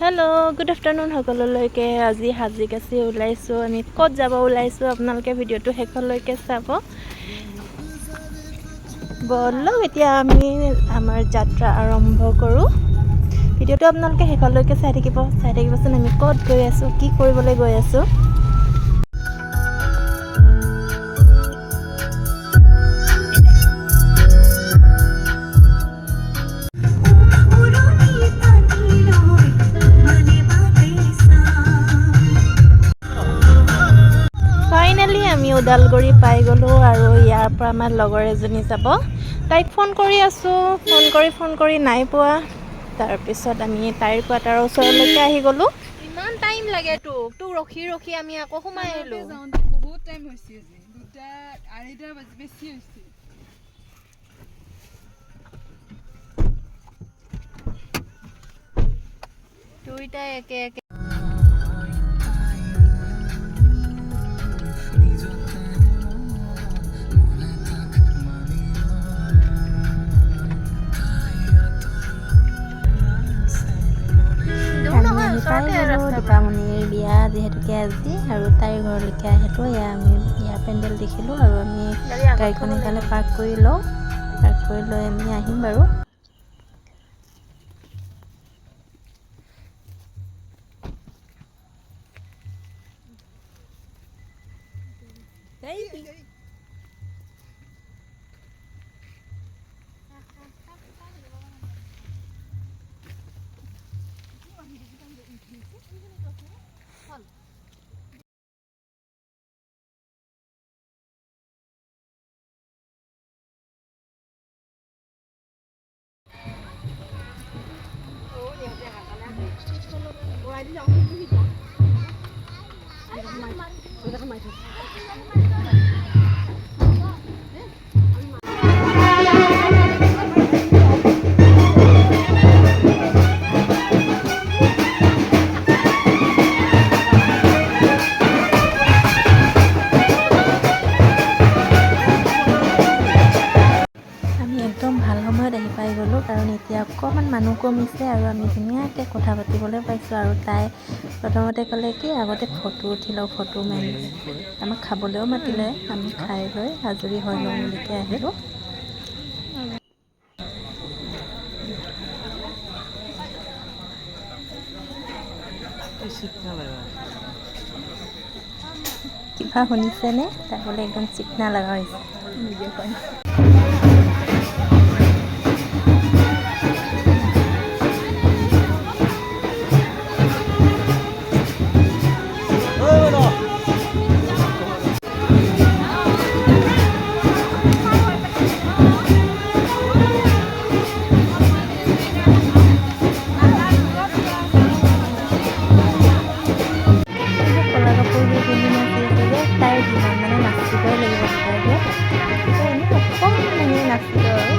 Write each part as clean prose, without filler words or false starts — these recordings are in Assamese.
হেল্ল' গুড আফটাৰনুন সকলোলৈকে। আজি সাজি-কাচি ওলাইছোঁ। আমি ক'ত যাব ওলাইছোঁ আপোনালোকে ভিডিঅ'টো শেষলৈকে চাব। ব'লক এতিয়া আমি আমাৰ যাত্ৰা আৰম্ভ কৰোঁ। ভিডিঅ'টো আপোনালোকে শেষলৈকে চাই থাকিবচোন। আমি ক'ত গৈ আছোঁ, কি কৰিবলৈ গৈ আছোঁ। ফাইনেলি আমি ওদালগুৰি পাই গ'লোঁ আৰু ইয়াৰ পৰা আমাৰ লগৰ এজনী যাব। তাইক ফোন কৰি আছোঁ, ফোন কৰি নাই পোৱা। তাৰপিছত আমি তাইৰ কোৱাৰ্টাৰৰ ওচৰলৈকে আহি গ'লোঁ। ইমান টাইম লাগে তোক ৰখি আমি আকৌ সোমাই আহিলোঁ। বহুত টাইম হৈছে আজি 2:30 বেছি হৈছে। দুইটাই একে দীপামণিৰ বিয়া যিহেতুকে আজি, আৰু তাইৰ ঘৰলৈকে আহিলোঁ। আমি ইয়াৰ পেণ্ডেল দেখিলোঁ আৰু আমি গাড়ীখন ইফালে পাৰ্ক কৰি লৈ আমি আহিম বাৰু। একদম ভাল সময়ত আহি পাই গ'লোঁ, কাৰণ এতিয়া অকণমান মানুহ কমিছে আৰু আমি ধুনীয়াকৈ কথা পাতিবলৈ পাইছোঁ। আৰু তাই প্ৰথমতে ক'লে কি আগতে ফটো উঠি লওঁ, ফটো মাৰি আমাক খাবলৈও মাতিলে। আমি খাই লৈ আজৰি হৈ লওঁ বুলিকৈ আহিলোঁ। কিবা শুনিছেনে? তাই বোলে একদম চিকনা লগা হৈছে। তাই যিমান মানে নাচিবই লাগিব গোটাইকে, এনেই অকণমান এনেই নাচিলোঁ আৰু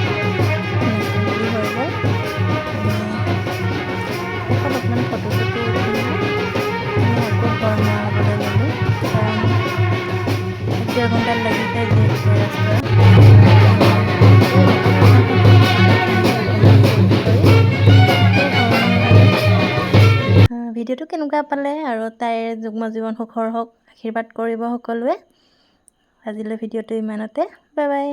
নাচিম বুলি হৈ গ'ল। অলপমান ফটো চটো উঠি আমি আকৌ ঘৰ মৰাবলৈ ল'লোঁ, কাৰণ 1.5 ঘণ্টাত লাগি যায় যিহেতুকে ৰাস্তা। ভিডিঅ'টো কেনেকুৱা পালে আৰু তাইৰ যুগ্ম জীৱন সুখৰ হওক, আশীৰ্বাদ কৰিব সকলোৱে। আজিলৈ ভিডিঅ'টো ইমানতে, বাই বাই।